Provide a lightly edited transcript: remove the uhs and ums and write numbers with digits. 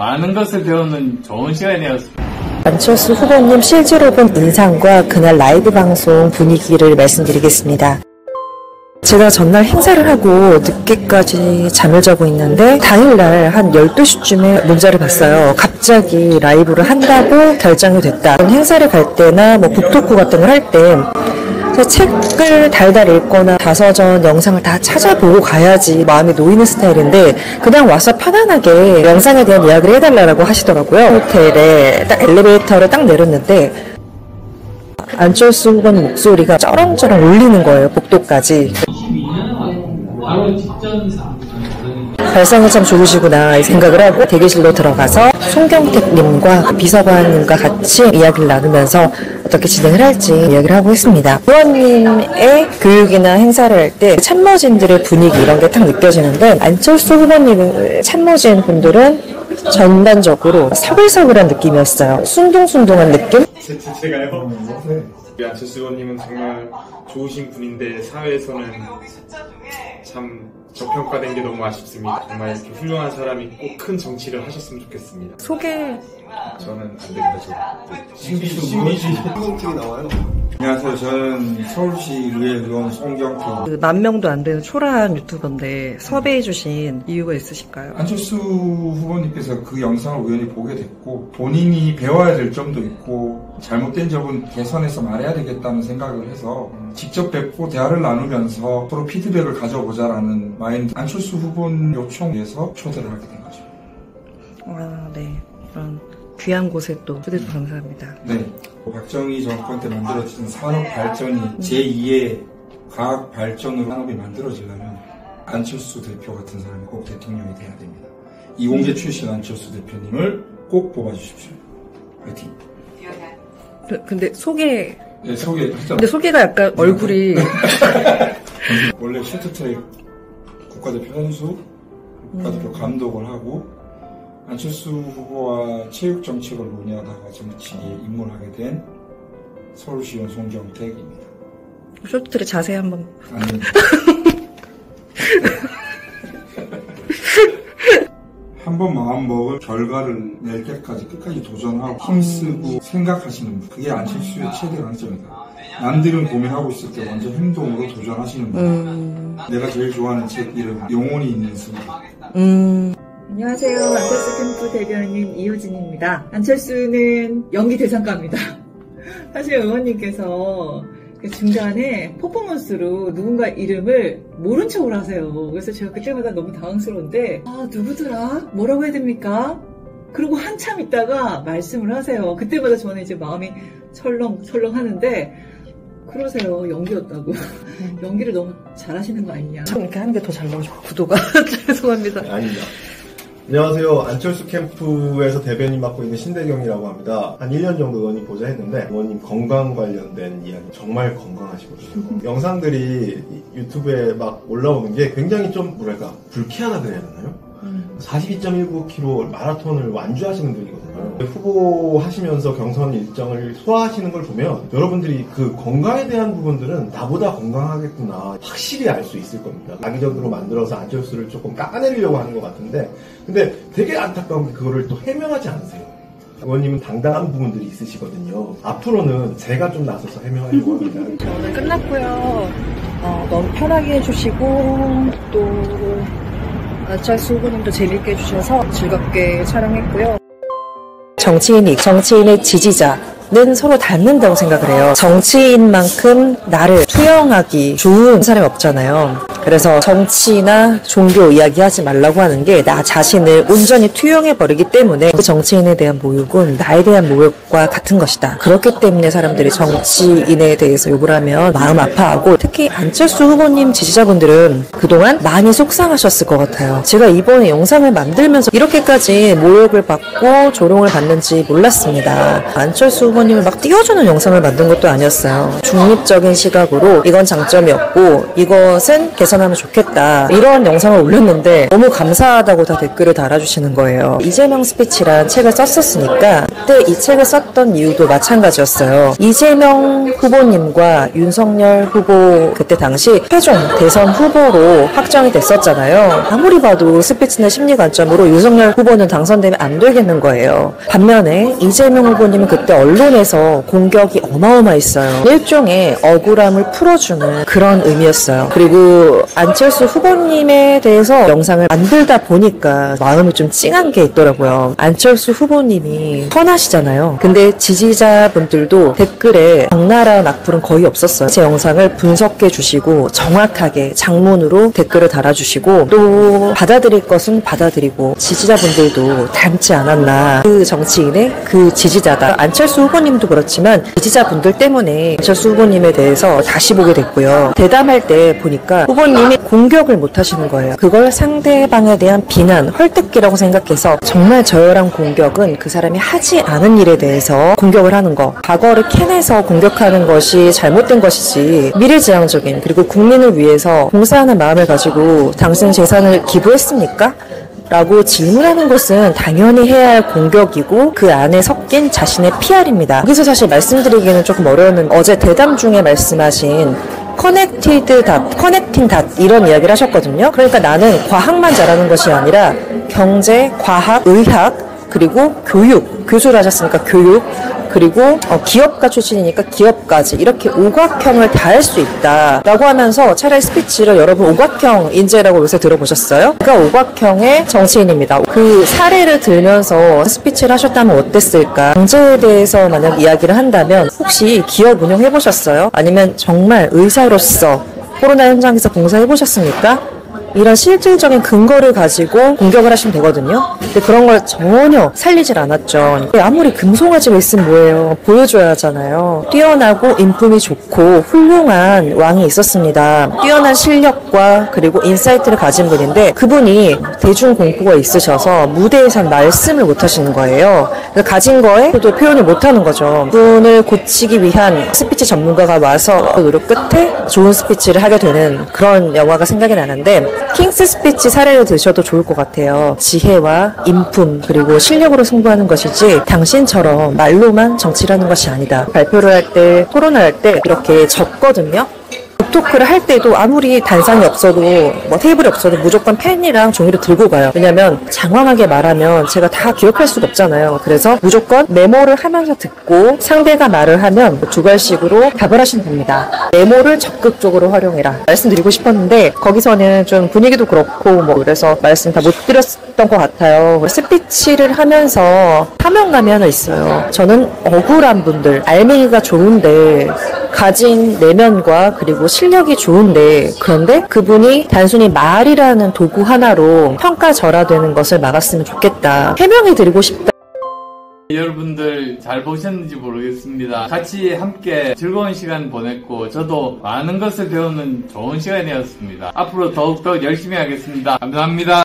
많은 것을 배우는 좋은 시간이었습니다. 안철수 후보님 실제로 본 인상과 그날 라이브 방송 분위기를 말씀드리겠습니다. 제가 전날 행사를 하고 늦게까지 잠을 자고 있는데 당일날 한 12시쯤에 문자를 봤어요. 갑자기 라이브를 한다고 결정이 됐다. 행사를 갈 때나 뭐 북토크 같은 걸 할 때 책을 달달 읽거나 자서전 영상을 다 찾아보고 가야지 마음이 놓이는 스타일인데 그냥 와서 편안하게 영상에 대한 이야기를 해달라고 하시더라고요. 호텔에 딱 엘리베이터를 딱 내렸는데 안철수 후보님 목소리가 쩌렁쩌렁 울리는 거예요. 복도까지. 발상이 참 좋으시구나 이 생각을 하고 대기실로 들어가서 송경택님과 비서관님과 같이 이야기를 나누면서 어떻게 진행을 할지 이야기를 하고 있습니다. 의원님의 교육이나 행사를 할 때 참모진들의 분위기 이런 게 딱 느껴지는데 안철수 후보님 참모진 분들은 전반적으로 서글서글한 느낌이었어요. 순둥순둥한 느낌? 제가요? 안철수 의원님은 정말 좋으신 분인데 사회에서는 참 저평가된 게 너무 아쉽습니다. 정말 이렇게 훌륭한 사람이 꼭 큰 정치를 하셨으면 좋겠습니다. 소개 저는 안 됩니다. 신비주의 나와요. 안녕하세요. 저는 서울시의회 의원 송경택. 10,000명도 안 되는 초라한 유튜버인데 섭외해주신 이유가 있으실까요? 안철수 후보님께서 그 영상을 우연히 보게 됐고 본인이 배워야 될 점도 있고 잘못된 점은 개선해서 말해야 되겠다는 생각을 해서 직접 뵙고 대화를 나누면서 서로 피드백을 가져보자라는 마인드 안철수 후보님 요청에서 초대를 하게 된 거죠. 네. 그런 귀한 곳에 또 초대해 주셔서 감사합니다. 네. 박정희 정권 때 만들어진 산업 발전이 제2의 과학 발전으로 산업이 만들어지려면 안철수 대표 같은 사람이 꼭 대통령이 돼야 됩니다. 이공계 출신 안철수 대표님을 꼭 뽑아주십시오. 화이팅. 근데 소개. 네, 소개했죠. 근데 소개가 약간 얼굴이. 원래 쇼트트랙 국가대표 선수, 국가대표 감독을 하고 안철수 후보와 체육 정책을 논의하다가 정치에 입문하게 된 서울시의원 송경택입니다. 쇼트트랙 자세히 한번. 아니. 한번 마음 먹을 결과를 낼 때까지 끝까지 도전하고 힘쓰고 생각하시는 분, 그게 안철수의 최대 강점이다. 남들은 고민하고 있을 때 먼저 행동으로 도전하시는 분. 내가 제일 좋아하는 책 이름 영혼이 있는 승리. 안녕하세요. 안철수 캠프 대변인 이효진입니다. 안철수는 연기 대상가입니다. 사실 의원님께서 중간에 퍼포먼스로 누군가 이름을 모른 척을 하세요. 그래서 제가 그때마다 너무 당황스러운데 누구더라? 뭐라고 해야 됩니까? 그리고 한참 있다가 말씀을 하세요. 그때마다 저는 이제 마음이 철렁철렁 하는데 그러세요. 연기였다고. 연기를 너무 잘하시는 거 아니냐. 이렇게 하는 게 더 잘 나오죠. 구도가. 죄송합니다. 아닙니다. 안녕하세요. 안철수 캠프에서 대변인 맡고 있는 신대경이라고 합니다. 한 1년 정도 의원님 보자 했는데 의원님 건강 관련된 이야기 정말 건강하시거든요. 영상들이 유튜브에 막 올라오는 게 굉장히 좀 뭐랄까 불쾌하다 그래야 되나요? 42.19km 마라톤을 완주하시는 분이거든요. 후보 하시면서 경선 일정을 소화하시는 걸 보면 여러분들이 그 건강에 대한 부분들은 나보다 건강하겠구나 확실히 알 수 있을 겁니다. 악의적으로 만들어서 안철수를 조금 깎아내리려고 하는 것 같은데 근데 되게 안타까운 게 그거를 또 해명하지 않으세요. 의원님은 당당한 부분들이 있으시거든요. 앞으로는 제가 좀 나서서 해명하려고 합니다. 오늘 끝났고요. 너무 편하게 해주시고 또 안철수 후보님도 재밌게 해주셔서 즐겁게 촬영했고요. 정치인의 지지자는 서로 닮는다고 생각을 해요. 정치인만큼 나를 투영하기 좋은 사람이 없잖아요. 그래서 정치나 종교 이야기하지 말라고 하는 게 나 자신을 온전히 투영해버리기 때문에 그 정치인에 대한 모욕은 나에 대한 모욕과 같은 것이다. 그렇기 때문에 사람들이 정치인에 대해서 욕을 하면 마음 아파하고 특히 안철수 후보님 지지자분들은 그동안 많이 속상하셨을 것 같아요. 제가 이번에 영상을 만들면서 이렇게까지 모욕을 받고 조롱을 받는지 몰랐습니다. 안철수 후보님을 막 띄워주는 영상을 만든 것도 아니었어요. 중립적인 시각으로 이건 장점이었고 이것은 개선하면 좋겠다. 이런 영상을 올렸는데 너무 감사하다고 다 댓글을 달아주시는 거예요. 이재명 스피치란 책을 썼었으니까 그때 이 책을 썼던 이유도 마찬가지였어요. 이재명 후보님과 윤석열 후보 그때 당시 최종 대선 후보로 확정이 됐었잖아요. 아무리 봐도 스피치나 심리 관점으로 윤석열 후보는 당선되면 안 되겠는 거예요. 반면에 이재명 후보님은 그때 언론에서 공격이 어마어마했어요. 일종의 억울함을 풀어주는 그런 의미였어요. 그리고 안철수 후보님에 대해서 영상을 만들다 보니까 마음이 좀 찡한 게 있더라고요. 안철수 후보님이 선하시잖아요. 근데 지지자분들도 댓글에 적나라한 악플은 거의 없었어요. 제 영상을 분석해 주시고 정확하게 장문으로 댓글을 달아주시고 또 받아들일 것은 받아들이고 지지자분들도 닮지 않았나. 그 정치인의 그 지지자다. 안철수 후보님도 그렇지만 지지자분들 때문에 안철수 후보님에 대해서 다시 보게 됐고요. 대담할 때 보니까 후보님이 공격을 못 하시는 거예요. 그걸 상대방에 대한 비난, 헐뜯기라고 생각해서 정말 저열한 공격은 그 사람이 하지 않은 일에 대해서 공격을 하는 거. 과거를 캐내서 공격하는 것이 잘못된 것이지 미래지향적인 그리고 국민을 위해서 봉사하는 마음을 가지고 당신 재산을 기부했습니까? 라고 질문하는 것은 당연히 해야 할 공격이고 그 안에 섞인 자신의 PR입니다. 여기서 사실 말씀드리기는 조금 어려웠는데 어제 대담 중에 말씀하신 커넥티드 닷, 커넥팅 닷 이런 이야기를 하셨거든요. 그러니까 나는 과학만 잘하는 것이 아니라 경제, 과학, 의학 그리고 교육, 교수를 하셨으니까 교육 그리고 기업가 출신이니까 기업까지 이렇게 오각형을 다 할 수 있다 라고 하면서 차라리 스피치를 여러분 오각형 인재라고 요새 들어보셨어요? 그러니까 오각형의 정치인입니다. 그 사례를 들면서 스피치를 하셨다면 어땠을까? 경제에 대해서 만약 이야기를 한다면 혹시 기업 운영해보셨어요? 아니면 정말 의사로서 코로나 현장에서 봉사해보셨습니까? 이런 실질적인 근거를 가지고 공격을 하시면 되거든요. 근데 그런 걸 전혀 살리질 않았죠. 아무리 금송아지가 있으면 뭐예요. 보여줘야 하잖아요. 뛰어나고 인품이 좋고 훌륭한 왕이 있었습니다. 뛰어난 실력과 그리고 인사이트를 가진 분인데 그분이 대중공포가 있으셔서 무대에선 말씀을 못 하시는 거예요. 가진 거에 또 표현을 못 하는 거죠. 그분을 고치기 위한 스피치 전문가가 와서 노력 끝에 좋은 스피치를 하게 되는 그런 영화가 생각이 나는데 킹스 스피치 사례를 드셔도 좋을 것 같아요. 지혜와 인품 그리고 실력으로 승부하는 것이지 당신처럼 말로만 정치를 하는 것이 아니다. 발표를 할 때 토론을 할 때 이렇게 적거든요. 토크를 할 때도 아무리 단상이 없어도 뭐 테이블이 없어도 무조건 펜이랑 종이를 들고 가요. 왜냐면 장황하게 말하면 제가 다 기억할 수가 없잖아요. 그래서 무조건 메모를 하면서 듣고 상대가 말을 하면 두 발씩으로 답을 하시면 됩니다. 메모를 적극적으로 활용해라 말씀드리고 싶었는데 거기서는 좀 분위기도 그렇고 뭐 그래서 말씀 다 못 드렸던 것 같아요. 스피치를 하면서 사명감이 하나 있어요. 저는 억울한 분들 알맹이가 좋은데 가진 내면과 그리고 실력이 좋은데 그런데 그분이 단순히 말이라는 도구 하나로 평가절하되는 것을 막았으면 좋겠다. 해명해 드리고 싶다. 여러분들 잘 보셨는지 모르겠습니다. 같이 함께 즐거운 시간 보냈고 저도 많은 것을 배우는 좋은 시간이었습니다. 앞으로 더욱더 열심히 하겠습니다. 감사합니다.